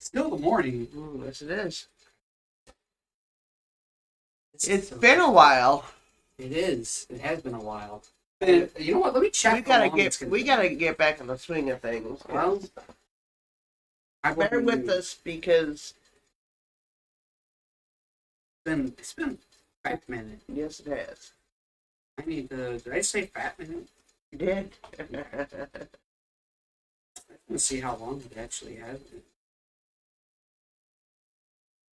Still the morning. Yes, it is. It's been a while. It is. It has been a while. And you know what? Let me check. We gotta get back in the swing of things. Well, bear with us because it's been a fat minute. Yes, it has. I need to. Did I say fat minute? You did. Let's see how long it actually has been.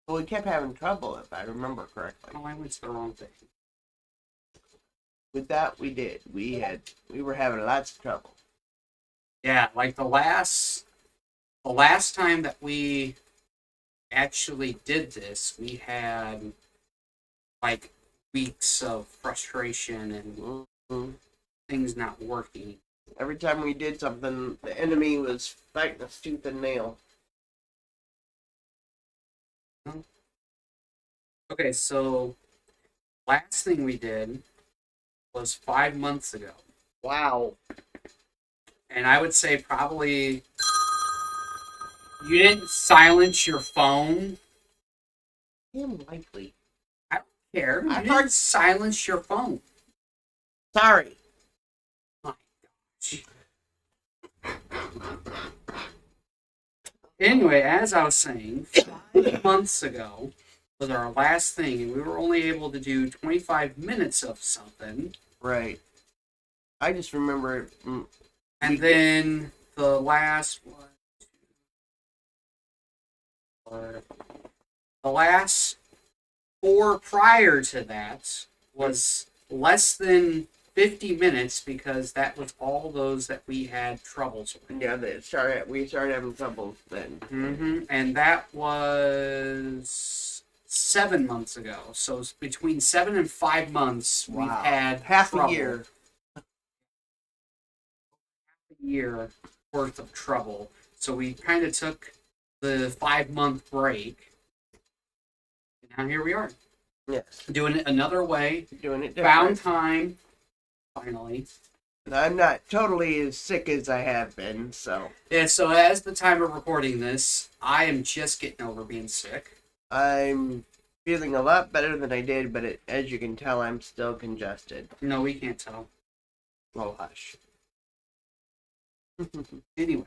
Well, we kept having trouble, if I remember correctly. Oh, I went to the wrong thing. With that, we did. We were having lots of trouble. Yeah, like the last time that we actually did this, we had like weeks of frustration and things not working. Every time we did something, the enemy was fighting us tooth and nail. Okay, so last thing we did was 5 months ago. Wow. And I would say probably you didn't silence your phone. Unlikely. I don't care. You didn't silence your phone. Sorry. My gosh. Anyway, as I was saying, 5 months ago was our last thing, and we were only able to do 25 minutes of something. Right. I just remember. And then the last one, the last 4 prior to that was less than 50 minutes because that was all those that we had troubles with. Yeah, we started having troubles then. Mm-hmm. And that was 7 months ago. So between 7 and 5 months, we've had half trouble. a year. Year worth of trouble. So we kind of took the 5-month break. And now here we are. Yes. Doing it another way. Doing it different. Found time. Finally. I'm not totally as sick as I have been, so. Yeah, so as the time of recording this, I am just getting over being sick. I'm feeling a lot better than I did, but as you can tell, I'm still congested. No, we can't tell. Oh, hush. Anyway.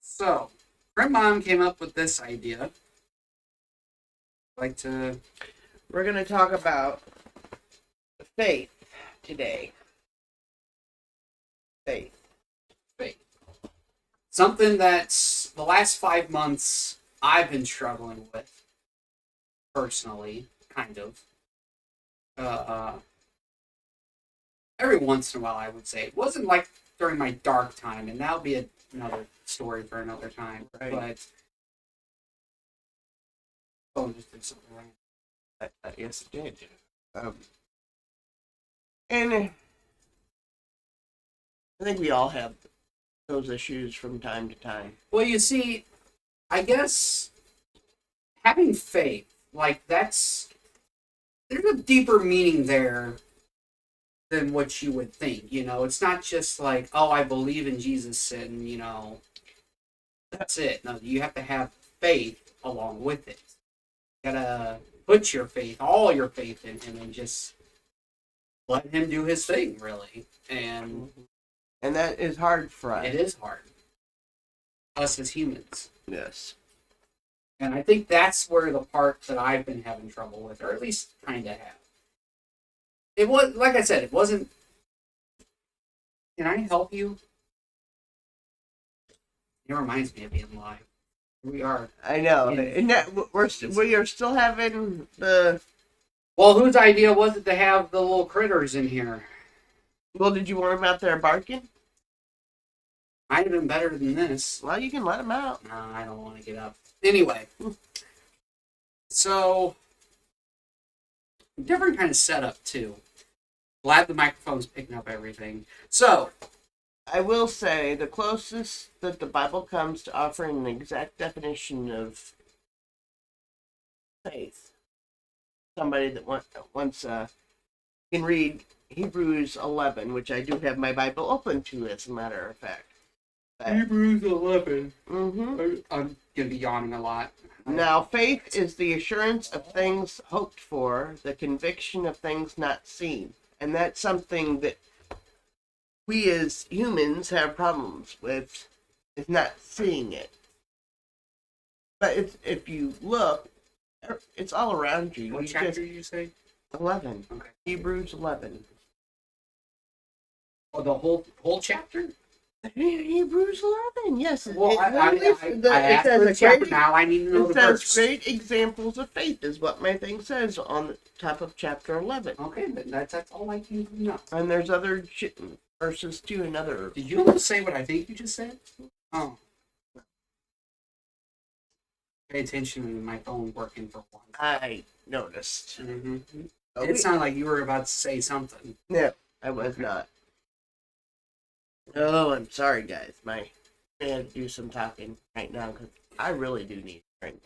So, Grandmom came up with this idea. We're going to talk about faith today. Faith. Something that's the last 5 months I've been struggling with. Personally, kind of. Every once in a while, I would say. It wasn't like during my dark time, and that'll be another story for another time. Right. But just did something right. Yes, it did. And I think we all have those issues from time to time. Well, you see, I guess having faith, like there's a deeper meaning there than what you would think. You know, it's not just like, oh, I believe in Jesus and, that's it. No, you have to have faith along with it. You gotta put all your faith in him and just let him do his thing, really. And that is hard for us. It is hard. Us as humans. Yes. And I think that's where the part that I've been having trouble with, or at least kind of have. It was, like I said, it wasn't. Can I help you? It reminds me of being live. Here we are. I know. And we are still having the. Well, whose idea was it to have the little critters in here? Well, did you want them out there barking? Might have been better than this. Well, you can let them out. No, I don't want to get up. Anyway. So, different kind of setup, too. Glad the microphone's picking up everything. So, I will say the closest that the Bible comes to offering an exact definition of faith. Somebody that wants can read Hebrews 11, which I do have my Bible open to, as a matter of fact. Hebrews 11. Mm-hmm. I'm gonna be yawning a lot. Now, faith is the assurance of things hoped for, the conviction of things not seen. And that's something that we as humans have problems with, is not seeing it. But if you look, it's all around you. What You chapter just did you say? 11. Okay. Hebrews 11. Oh, the whole chapter? Hebrews 11. Yes, Well, it I literally I asked for the chapter. Now I need to know it the says verse. great examples of faith is what my thing says on the top of chapter 11. Okay, but that's all I need to know. And there's other verses too. Another. Did you almost say what I think you just said? Oh. Pay attention to my phone working for once. I noticed. Mm-hmm. Oh, It sounded like you were about to say something. No, I was not. Oh, I'm sorry, guys. I had to do some talking right now because I really do need a drink.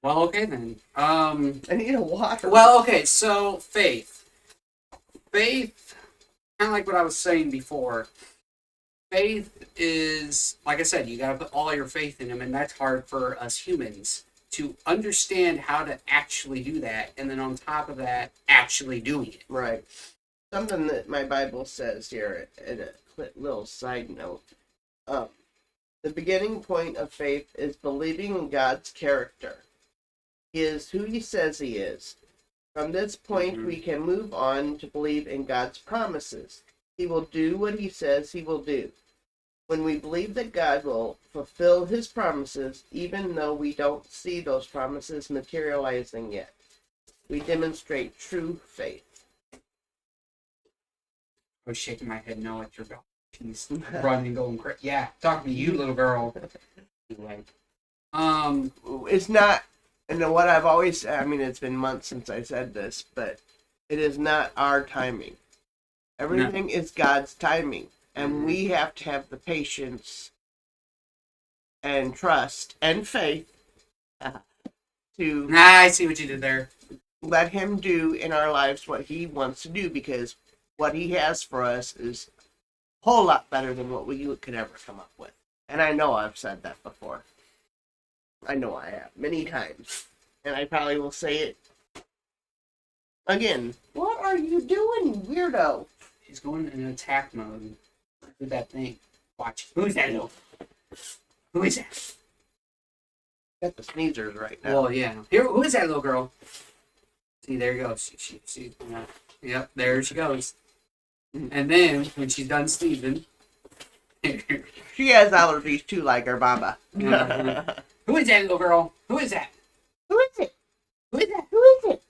Well, okay then. I need a water. Well, okay. So faith, kind of like what I was saying before. Faith is, like I said, you got to put all your faith in him, and that's hard for us humans to understand how to actually do that, and then on top of that, actually doing it. Right. Something that my Bible says here, in a little side note. The beginning point of faith is believing in God's character. He is who he says he is. From this point, we can move on to believe in God's promises. He will do what he says he will do. When we believe that God will fulfill his promises, even though we don't see those promises materializing yet, we demonstrate true faith. I was shaking my head no at your dog. She's running, going crazy. Yeah, talking to you, little girl. Anyway, It's not, and what I've always said, I mean, it's been months since I said this, but it is not our timing. Everything is God's timing. And we have to have the patience and trust and faith to I see what you did there. let him do in our lives what he wants to do, because what he has for us is a whole lot better than what we could ever come up with. And I know I've said that before. I know I have many times. And I probably will say it again. What are you doing, weirdo? She's going in attack mode. Did that thing. Watch. Who's that little? Who is that? Got the sneezers right now. Well, yeah. Here, who is that little girl? See, there you go. She yep, there she goes. And then, when she's done sneezing... She has allergies too, like her baba. Who is that little girl? Who is that? Who is it? Who is that? Who is it?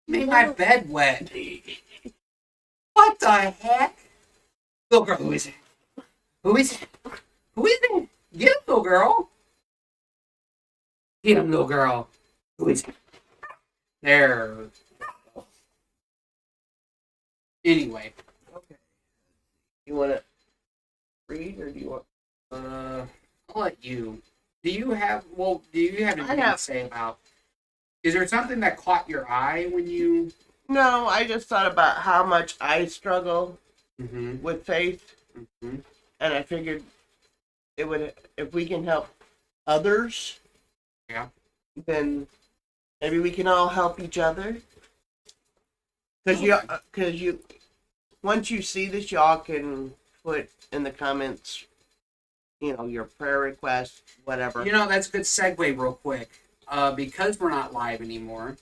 Made my bed wet. What the heck? Little girl, who is it? Who is it? Who is it? Get him, little girl. Get him, little girl. Who is it? There. Anyway. Okay. You want to read, or do you want? I'll let you. Do you have anything to say about? Is there something that caught your eye when you? No, I just thought about how much I struggle with faith, and I figured it would, if we can help others, then maybe we can all help each other. Because you, once you see this, y'all can put in the comments, your prayer request, whatever. That's a good segue real quick. Because we're not live anymore,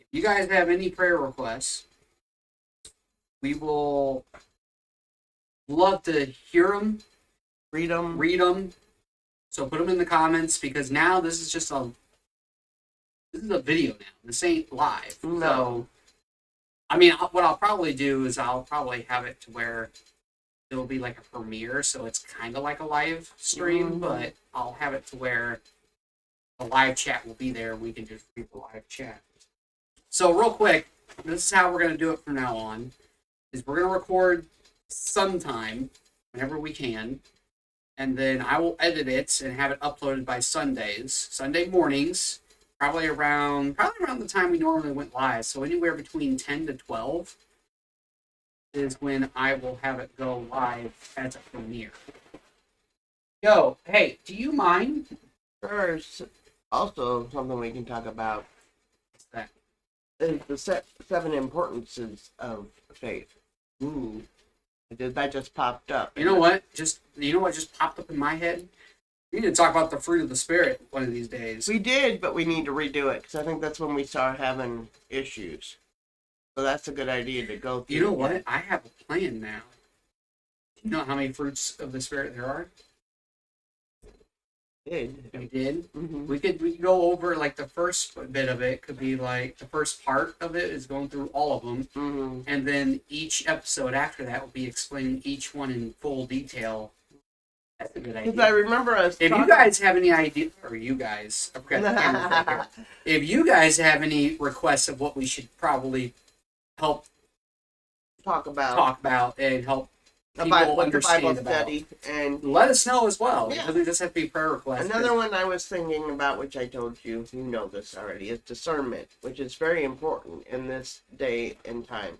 if you guys have any prayer requests, we will love to hear them, read them. So put them in the comments, because now this is a video now. This ain't live. No. So, I mean, what I'll probably do is I'll probably have it to where it'll be like a premiere, so it's kind of like a live stream, but I'll have it to where the live chat will be there, and we can just read the live chat. So real quick, this is how we're going to do it from now on, is we're going to record sometime, whenever we can, and then I will edit it and have it uploaded by Sunday mornings, probably around the time we normally went live, so anywhere between 10 to 12. is when I will have it go live as a premiere. Yo, hey, do you mind? There's also something we can talk about What's that? is the seven importances of faith. Ooh. That just popped up. You know what? You know what just popped up in my head? We need to talk about the fruit of the spirit one of these days. We did, but we need to redo it because I think that's when we start having issues. So that's a good idea to go through. You know what? I have a plan now. You know how many fruits of the spirit there are? We did. Mm-hmm. We could go over like the first bit of it. Could be like the first part of it is going through all of them, Mm-hmm. and then each episode after that will be explaining each one in full detail. That's a good idea. Because I remember us. If you guys have any idea, or you guys, I forgot the camera's right here. If you guys have any requests of what we should probably help talk about and help the people Bible understand study, and let us know as well. Yeah. It doesn't just have to be prayer requests. another one I was thinking about, which I told you, you know this already, is discernment, which is very important in this day and time.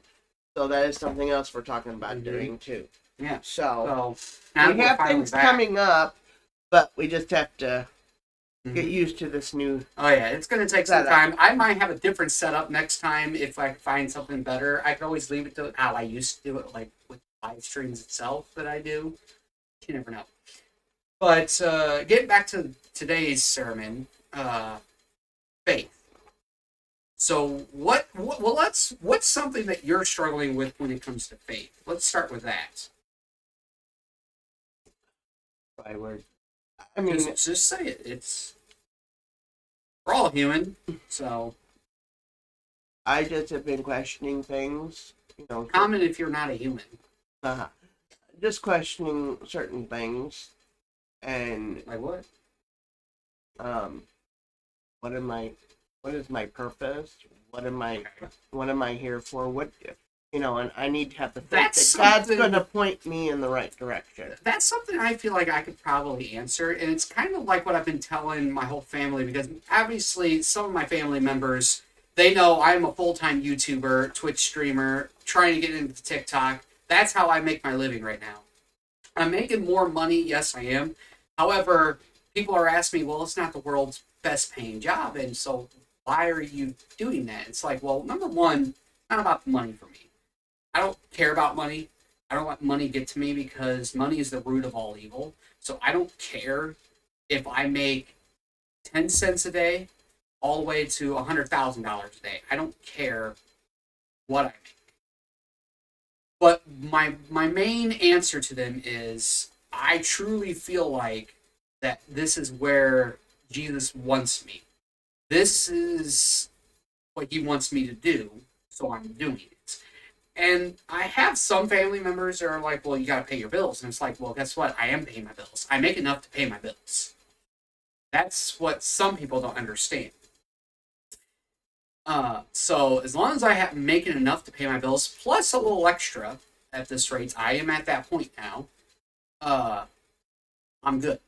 So that is something else we're talking about doing too. Yeah. So now we have things coming up, but we just have to get used to this new. Oh yeah, it's gonna take some time. I might have a different setup next time if I find something better. I can always leave it to how I used to do it, like with live streams itself that I do. You never know. But getting back to today's sermon, faith. So what's something that you're struggling with when it comes to faith? Let's start with that. By word. I mean, just say it. We're all human, so. I just have been questioning things, you know. Comment if you're not a human. Just questioning certain things, and like what? What is my purpose? What am I here for? What, you know? And I need to have the faith that God's going to point me in the right direction. That's something I feel like I could probably answer, and it's kind of like what I've been telling my whole family, because obviously some of my family members, they know I'm a full-time YouTuber, Twitch streamer, trying to get into TikTok. That's how I make my living right now. I'm making more money, yes I am. However, people are asking me, well, it's not the world's best paying job, and so why are you doing that? It's like, well, number one, it's not about the money for me. I don't care about money. I don't let money get to me because money is the root of all evil. So I don't care if I make 10 cents a day all the way to $100,000 a day. I don't care what I make. But my main answer to them is I truly feel like that this is where Jesus wants me. This is what he wants me to do, so I'm doing it. And I have some family members that are like, well, you got to pay your bills. And it's like, well, guess what? I am paying my bills. I make enough to pay my bills. That's what some people don't understand. So as long as I have making enough to pay my bills, plus a little extra at this rate, I am at that point now. I'm good.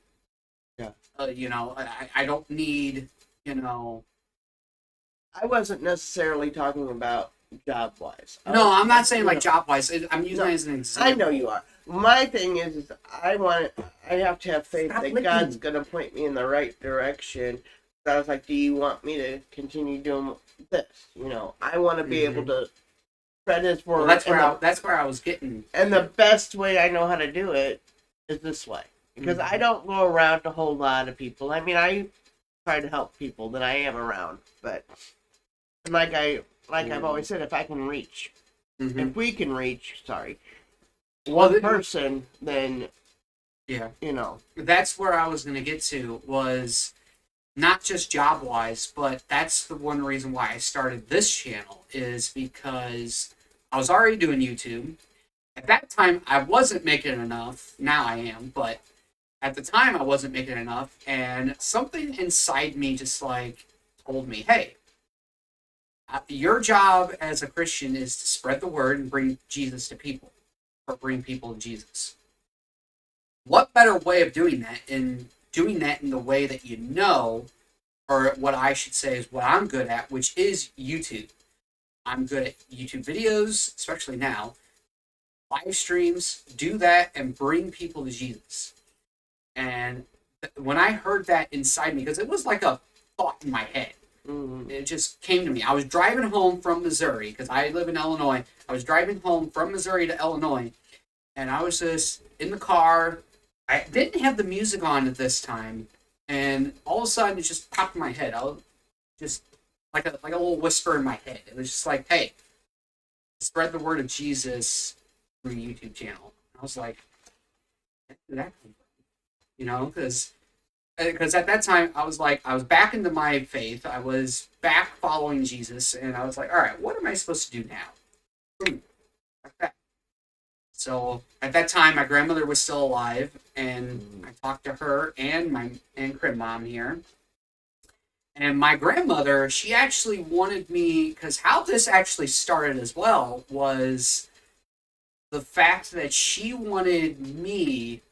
Yeah. You know, I don't need, you know. I wasn't necessarily talking about job wise. No, I'm not saying like job wise. I'm using it as an example. I know you are. My thing is I have to have faith that God's going to point me in the right direction. So I was like, do you want me to continue doing this? You know, I want to be able to spread his word. Well, that's where I was getting. And the best way I know how to do it is this way. Because I don't go around a whole lot of people. I mean, I try to help people that I am around. But like I've always said, if I can reach, if we can reach, one person, then, yeah, you know. That's where I was going to get to, was not just job-wise, but that's the one reason why I started this channel, is because I was already doing YouTube. At that time, I wasn't making enough. Now I am, but at the time, I wasn't making enough, and something inside me just, like, told me, hey, your job as a Christian is to spread the word and bring Jesus to people, or bring people to Jesus. What better way of doing that in the way that you know, or what I should say is what I'm good at, which is YouTube. I'm good at YouTube videos, especially now. live streams, do that, and bring people to Jesus. And when I heard that inside me, because it was like a thought in my head, it just came to me. I was driving home from Missouri because I live in Illinois. I was driving home from Missouri to Illinois, and I was just in the car. I didn't have the music on at this time, and all of a sudden it just popped in my head. I was just like a little whisper in my head. It was just like, "Hey, spread the word of Jesus through your YouTube channel." I was like, "Where did that come from?" Because at that time I was back into my faith. I was back following Jesus, and I was like, all right, what am I supposed to do now? Boom, like that. So at that time, my grandmother was still alive, and I talked to her and my Crib mom here. And my grandmother, she actually wanted me, because how this actually started as well was the fact that she wanted me,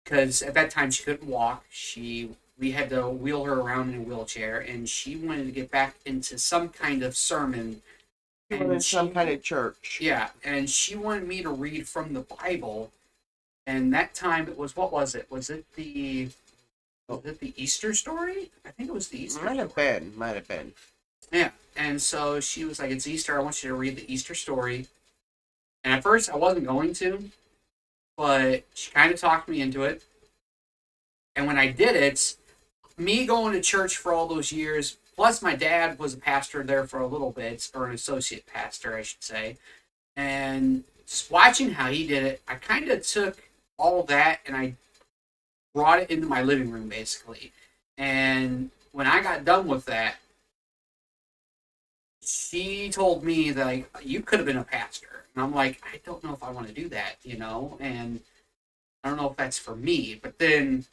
because at that time she couldn't walk. We had to wheel her around in a wheelchair, and she wanted to get back into some kind of sermon. And some kind of church. Yeah, and she wanted me to read from the Bible. And that time it was, what was it? Was it the Easter story? I think it was the Easter. Might have been. Yeah, and so she was like, "It's Easter. I want you to read the Easter story." And at first I wasn't going to, but she kind of talked me into it. And when I did it, me going to church for all those years, plus my dad was a pastor there for a little bit, or an associate pastor, I should say. And just watching how he did it, I kind of took all that and I brought it into my living room, basically. And when I got done with that, she told me that, like, you could have been a pastor. And I'm like, I don't know if I want to do that, and I don't know if that's for me. But then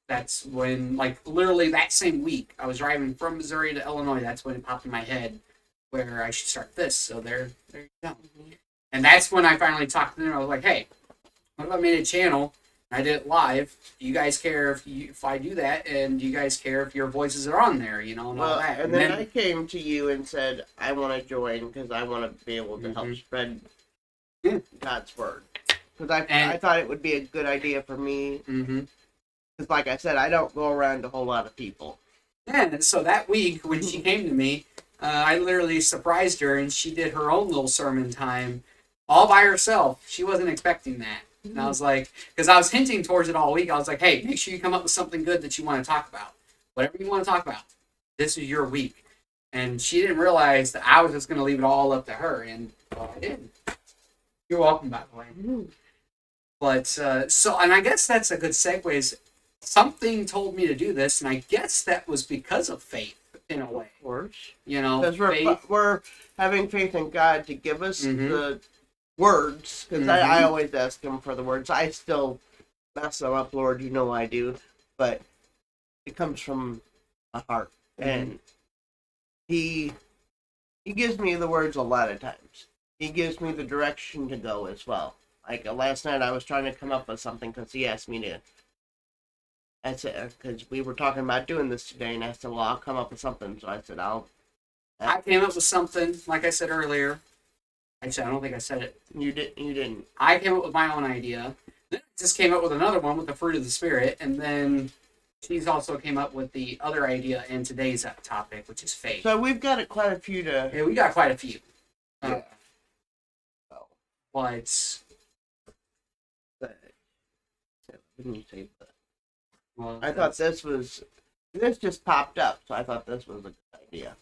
that's when, like, literally that same week, I was driving from Missouri to Illinois. That's when it popped in my head where I should start this. So there you go. And that's when I finally talked to them. I was like, hey, what if I made a channel? I did it live. Do you guys care if I do that? And do you guys care if your voices are on there? And all that. And then I came to you and said, I want to join because I want to be able to help spread God's word. Because I thought it would be a good idea for me. Because, like I said, I don't go around a whole lot of people. Yeah, and so that week when she came to me, I literally surprised her, and she did her own little sermon time all by herself. She wasn't expecting that. And I was like, because I was hinting towards it all week. I was like, hey, make sure you come up with something good that you want to talk about. Whatever you want to talk about. This is your week. And she didn't realize that I was just going to leave it all up to her. And I did. You're welcome, by the way. But, and I guess that's a good segue. Is something told me to do this, and I guess that was because of faith, in a way. Of course. Because we're having faith in God to give us the words, because I always ask him for the words. I still mess them up, Lord, you know I do, but it comes from my heart, and he gives me the words a lot of times. He gives me the direction to go as well. Like last night I was trying to come up with something because he asked me to. I said, because we were talking about doing this today, and I said, well, I'll come up with something. So I said, I came up with something, like I said earlier. Actually, I don't think I said it. You didn't. I came up with my own idea. Then I just came up with another one with the fruit of the Spirit, and then she's also came up with the other idea in today's topic, which is faith. So we've got quite a few to... Yeah, we got quite a few. Yeah. But... Let me say that. Well, I thought this just popped up, so I thought this was a good idea.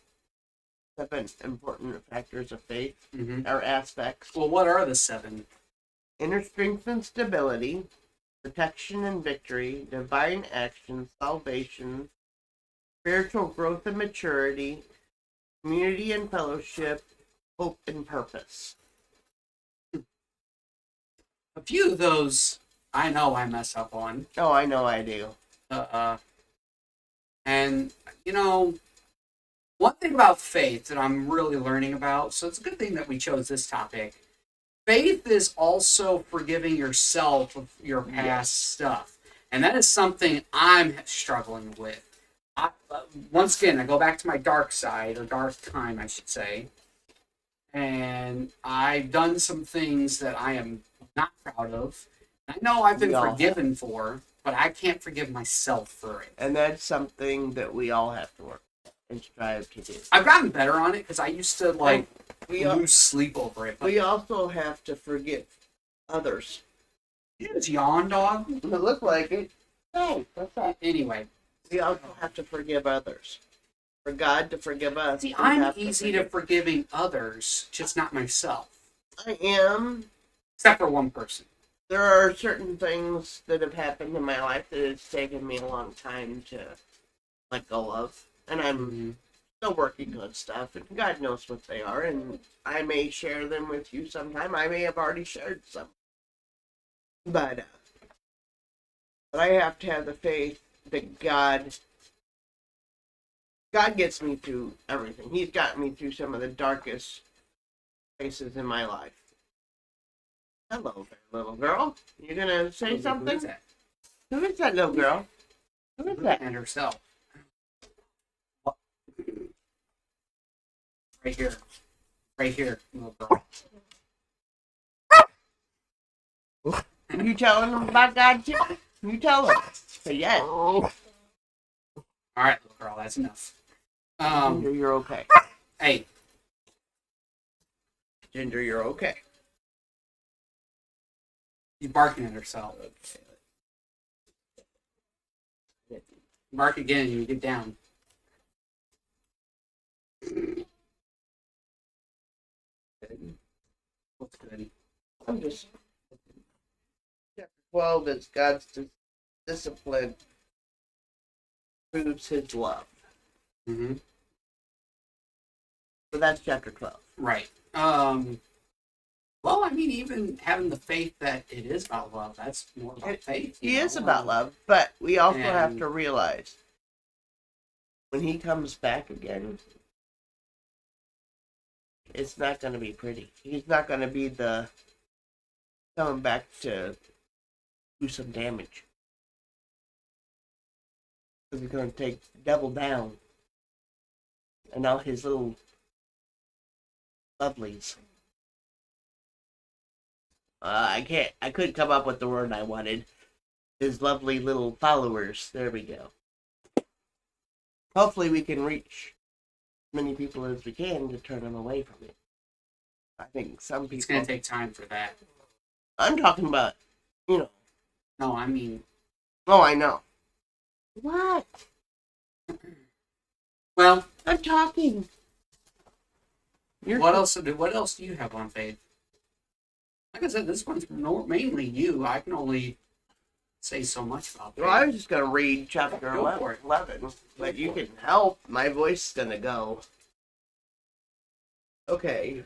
7 important factors of faith, or aspects. Well, what are the 7? Inner strength and stability, protection and victory, divine action, salvation, spiritual growth and maturity, community and fellowship, hope and purpose. A few of those I know I mess up on. Oh, I know I do. And, one thing about faith that I'm really learning about, so it's a good thing that we chose this topic. Faith is also forgiving yourself of your past stuff. And that is something I'm struggling with. Once again, I go back to my dark side, or dark time, I should say. and I've done some things that I am not proud of. I know I've been We all forgiven for, but I can't forgive myself for it. And that's something that we all have to work and strive to do. I've gotten better on it because I used to like We al- lose sleep over it. But we also have to forgive others. you just yawn, dog. It look like it. Hey, what's that? Anyway, We also have to forgive others. For God to forgive us. see, we I'm have easy to forgiving others, just not myself. I am. Except for one person. There are certain things that have happened in my life that it's taken me a long time to let go of. And I'm still working on stuff, and God knows what they are, and I may share them with you sometime. I may have already shared some. But I have to have the faith that God gets me through everything. He's gotten me through some of the darkest places in my life. Hello there, little girl. You gonna say something? Who is that? Who is that little girl? Who is that? And herself. Right here. Right here, little girl. You telling them about God too? You tell them. Say yes. All right, little girl, that's enough. Ginger, you're okay. Hey, Ginger, you're okay. she's barking at herself. Bark again, you get down. What's good? I'm just. Chapter 12 is God's discipline proves his love. Mm-hmm. So that's chapter 12. Right. Well, I mean, even having the faith that it is about love, that's more about faith. He is about love, but we also have And- to realize when he comes back again, it's not going to be pretty. He's not going to be the coming back to do some damage. Because he's going to take double down. And all his little lovelies. I couldn't come up with the word I wanted. His lovely little followers. There we go. Hopefully we can reach as many people as we can to turn them away from it. I think some people... It's going to take time for that. I'm talking about, you know... No, I mean... Oh, I know. What? Well... I'm talking. What else do you have on faith? Like I said, this one's mainly you. I can only say so much about faith. Well, I was just going to read chapter Go for it. 11, but you can help. My voice is going to go. Okay.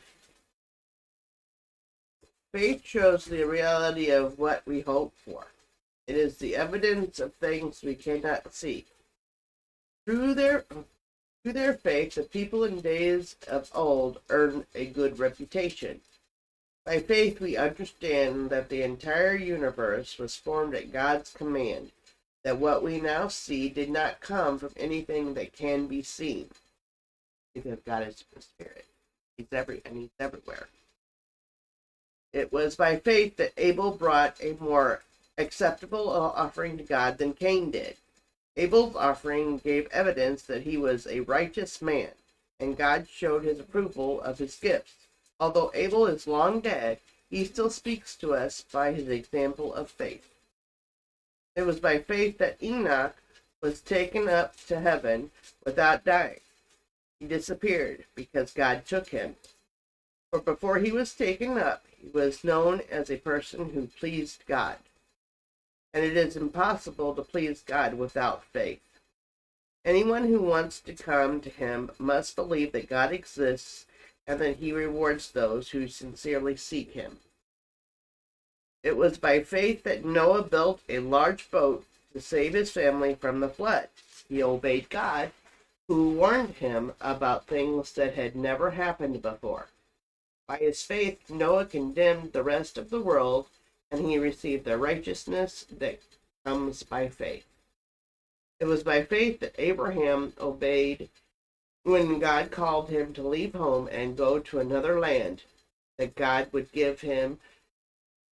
Faith shows the reality of what we hope for. It is the evidence of things we cannot see. Through their faith, the people in days of old earned a good reputation. By faith, we understand that the entire universe was formed at God's command, that what we now see did not come from anything that can be seen, because God is the Spirit. He's everywhere. It was by faith that Abel brought a more acceptable offering to God than Cain did. Abel's offering gave evidence that he was a righteous man, and God showed his approval of his gifts. Although Abel is long dead, he still speaks to us by his example of faith. It was by faith that Enoch was taken up to heaven without dying. He disappeared because God took him. For before he was taken up, he was known as a person who pleased God. And it is impossible to please God without faith. Anyone who wants to come to him must believe that God exists and that he rewards those who sincerely seek him. It was by faith that Noah built a large boat to save his family from the flood. He obeyed God, who warned him about things that had never happened before. By his faith, Noah condemned the rest of the world, and he received the righteousness that comes by faith. It was by faith that Abraham obeyed when God called him to leave home and go to another land that God would give him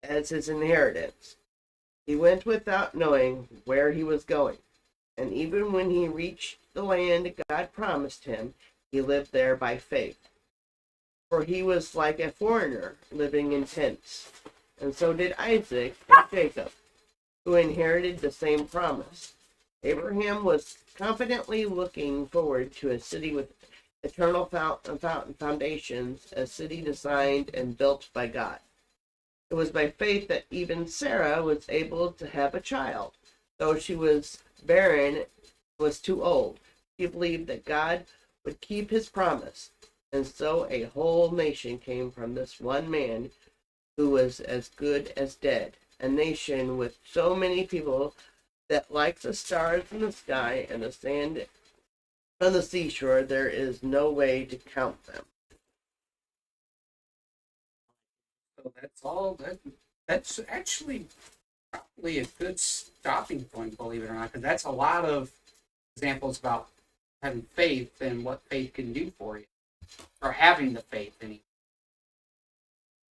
as his inheritance. He went without knowing where he was going, and even when he reached the land God promised him, he lived there by faith. For he was like a foreigner living in tents, and so did Isaac and Jacob, who inherited the same promise. Abraham was confidently looking forward to a city with eternal foundations, a city designed and built by God. It was by faith that even Sarah was able to have a child, though she was barren, was too old. She believed that God would keep his promise, and so a whole nation came from this one man who was as good as dead. A nation with so many people that, like the stars in the sky and the sand on the seashore, there is no way to count them. So that's all. That's actually probably a good stopping point, believe it or not, because that's a lot of examples about having faith and what faith can do for you, or having the faith in you.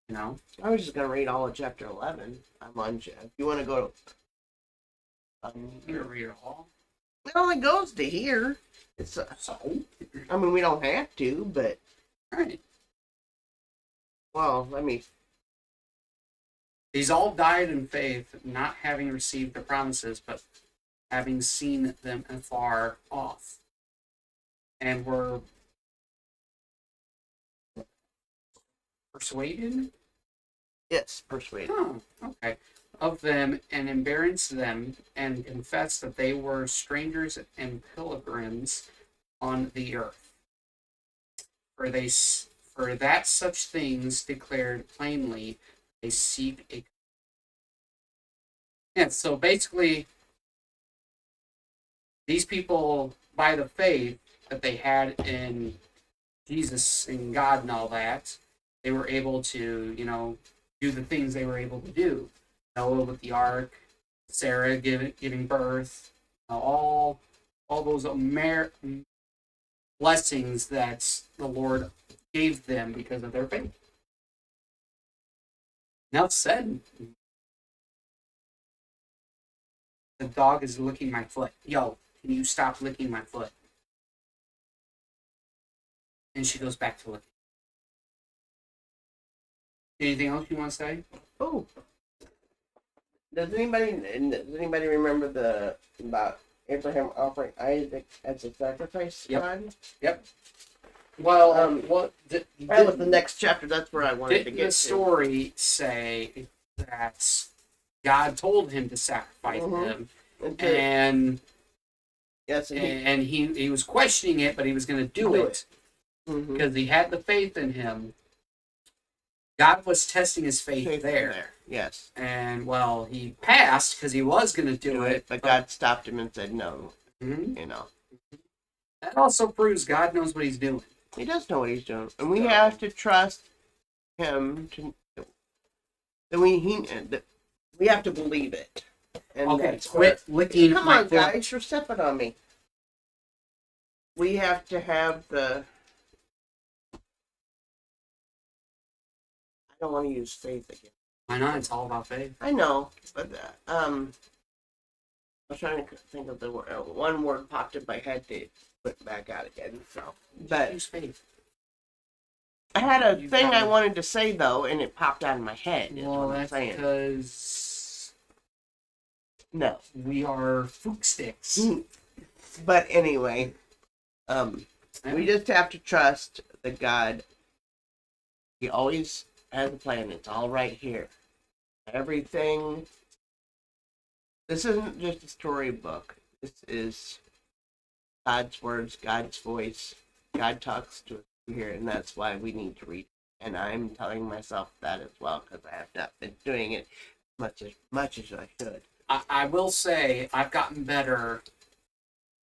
You know, I was just gonna read all of chapter 11. I'm on. If you want to go, you read it all. it only goes to here. It's. So, I mean, we don't have to, but right. well, let me. These all died in faith, not having received the promises, but having seen them afar off, and were persuaded. Yes, persuaded. Oh, okay. Of them, and embarrassed them, and confessed that they were strangers and pilgrims on the earth. For that such things declared plainly, they seek a. Yeah. So basically, these people, by the faith that they had in Jesus and God and all that, they were able to, do the things they were able to do. Noah with the ark, Sarah giving birth, all those blessings that the Lord gave them because of their faith. Enough said. The dog is licking my foot. Yo, can you stop licking my foot? And she goes back to licking. Anything else you want to say? Oh, does anybody remember about Abraham offering Isaac as a sacrifice? Yep. God? Yep. Well, That was the next chapter. That's where I wanted to get the story say that God told him to sacrifice him, and yes, and he was questioning it, but he was going to do it because he had the faith in him. God was testing his faith there. Yes. And, well, he passed because he was going to do it. But God stopped him and said no. Mm-hmm. That also proves God knows what he's doing. He does know what he's doing. And we have to trust him that we have to believe it. And okay, quit licking come my on, foot. Guys, you're stepping on me. We have to have I don't want to use faith again. Why not? It's all about faith. I know, but I was trying to think of the word. One word popped in my head to put back out again. So, but use faith. I had a thing I wanted to say though, and it popped out of my head. Well, that's because no, we are fook sticks. But anyway, we just have to trust that God. He always has a plan. It's all right here. Everything. This isn't just a storybook. This is God's words, God's voice. God talks to us here, and that's why we need to read. And I'm telling myself that as well because I have not been doing it much as I should. I will say I've gotten better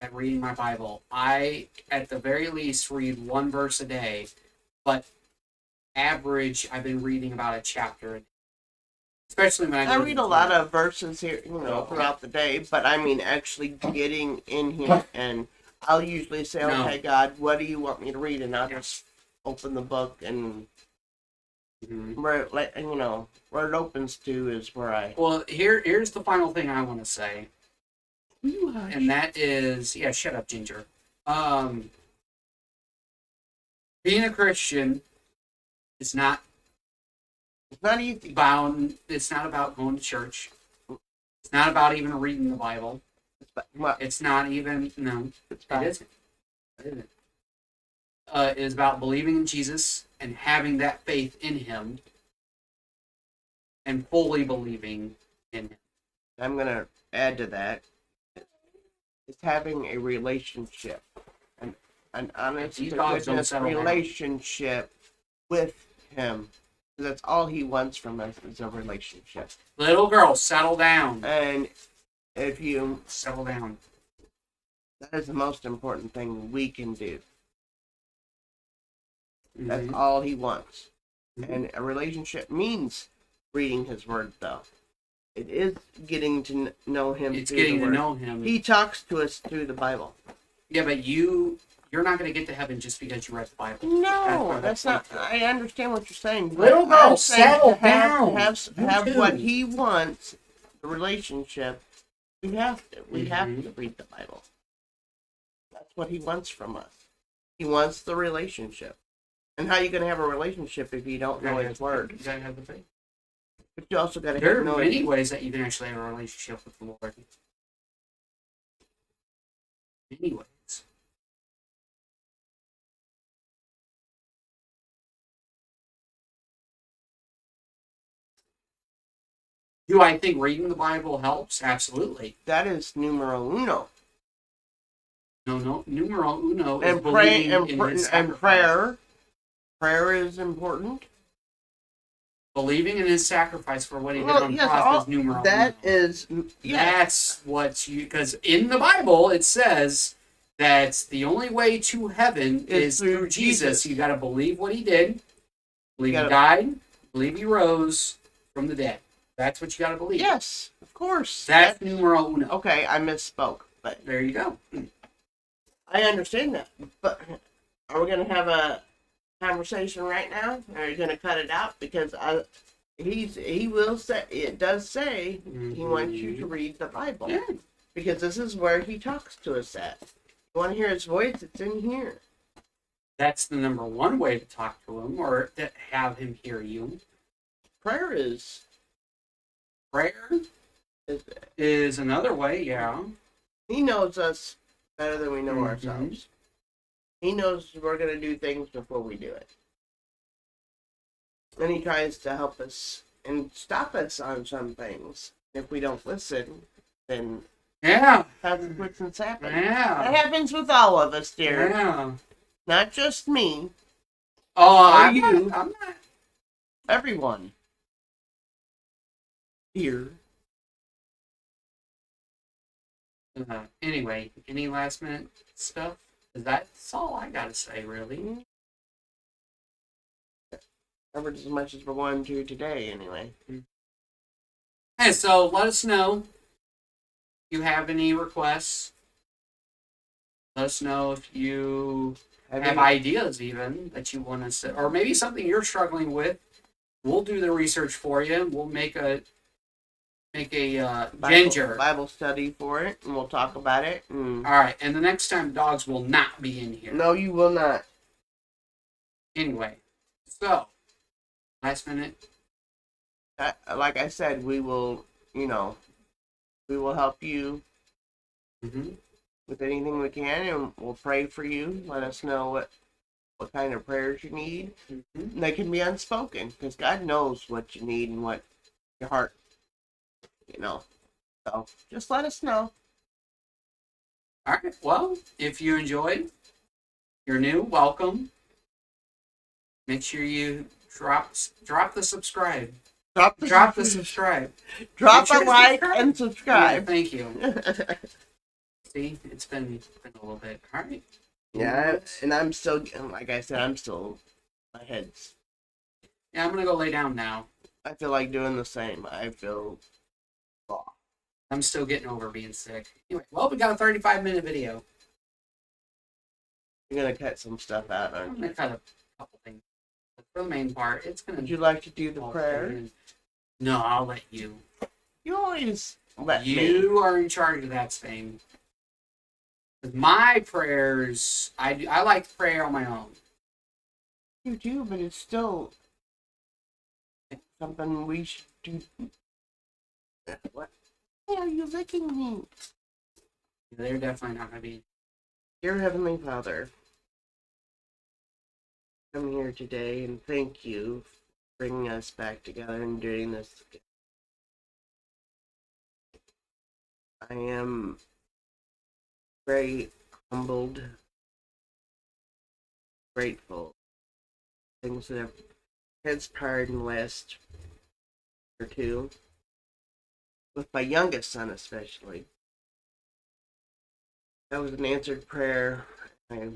at reading my Bible. I, at the very least, read one verse a day, but average, I've been reading about a chapter. Especially when I read a lot of verses here, throughout the day. But I mean, actually getting in here and I'll usually say, No. okay, God, what do you want me to read? And I'll just open the book, and where it opens to is where I. Well, here's the final thing I want to say, and that is, shut up, Ginger. Being a Christian is not It's not easy. It's not about going to church. It's not about even reading the Bible. It's not even no. It isn't. It isn't. It is about believing in Jesus and having that faith in Him, and fully believing in Him. I'm gonna add to that. It's having a relationship, an honest to goodness relationship with Him. That's all He wants from us is a relationship. Little girl, settle down. And if you settle down, that is the most important thing we can do. That's all He wants. And a relationship means reading His Word, though. It is getting to know Him. It's getting to know Him. He talks to us through the Bible. Yeah, but you're not going to get to heaven just because you read the Bible. No, that's not. I understand what you're saying. Little girl, settle down. Have what He wants. The relationship. We have to. We have to read the Bible. That's what He wants from us. He wants the relationship. And how are you going to have a relationship if you don't know His Word? You got to have the faith. But you also got to There are many ways that you can actually have a relationship with the Lord. Many ways. Do I think reading the Bible helps? Absolutely. That is numero uno. No. Numero uno is and pray and prayer. Prayer is important. Believing in His sacrifice for what He did on the cross is numero that uno. Is That's what you, because in the Bible it says that the only way to heaven is through Jesus. You got to believe what He did, believe He died, believe He rose from the dead. That's what you got to believe. Yes, of course. That's numero uno. Okay, I misspoke, but there you go. I understand that, but are we going to have a conversation right now? Or are you going to cut it out? Because he will say, it does say He wants you to read the Bible. Yeah. Because this is where He talks to us at. You want to hear His voice? It's in here. That's the number one way to talk to Him, or to have Him hear you. Prayer is another way, yeah. He knows us better than we know ourselves. He knows we're going to do things before we do it. And He tries to help us and stop us on some things. If we don't listen, then consequences happen. Yeah. That happens with all of us, dear. Yeah. Not just me. Oh, I'm you. not. Everyone. Here. Anyway, any last minute stuff? That's all I gotta say, really. Covered as much as we're going to today, anyway. Hey, so let us know if you have any requests. Let us know if you have ideas even that you want us to, or maybe something you're struggling with. We'll do the research for you. We'll make a Ginger Bible study for it, and we'll talk about it. All right, and the next time, dogs will not be in here. No, you will not. Anyway, so last minute. Like I said, we will. We will help you with anything we can, and we'll pray for you. Let us know what kind of prayers you need. And they can be unspoken, because God knows what you need and what your heart. So just let us know. All right. Well, if you enjoyed, you're new, welcome. Make sure you drop the subscribe. Drop the subscribe. Drop a like and subscribe. Yeah, thank you. See, it's been a little bit. All right. Yeah, and I'm still, like I said, my head's. Yeah, I'm gonna go lay down now. I feel like doing the same. I'm still getting over being sick. Anyway, well, we got a 35-minute video. You're gonna cut some stuff out, I'm aren't gonna you? cut a couple things. But for the main part, it's gonna. Would you like to do the all prayer? stay in. No, I'll let you. You always let me. You are in charge of that, Spain. With my prayers, I like to pray on my own. You do, but it's still something we should do. What? Why are you licking me? They're definitely not gonna be. Dear Heavenly Father, I'm here today and thank you for bringing us back together and doing this. I am very humbled, grateful. Things that have transpired in the last or two, with my youngest son especially. That was an answered prayer. I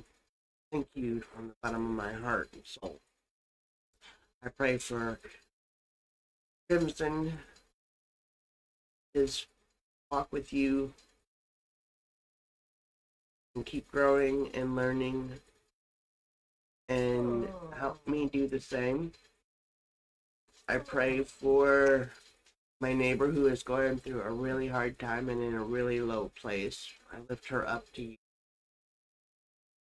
thank you from the bottom of my heart and soul. I pray for Crimson, his walk with you, and keep growing and learning, and help me do the same. I pray for my neighbor who is going through a really hard time and in a really low place. I lift her up to you.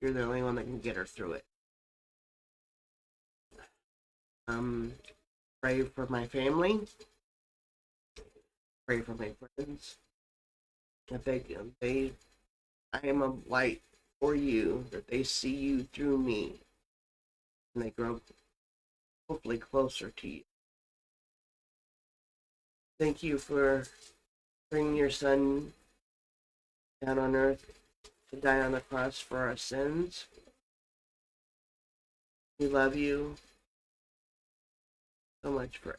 You're the only one that can get her through it. Pray for my family. Pray for my friends. I am a light for you, that they see you through me, and they grow hopefully closer to you. Thank you for bringing your son down on earth to die on the cross for our sins. We love you so much for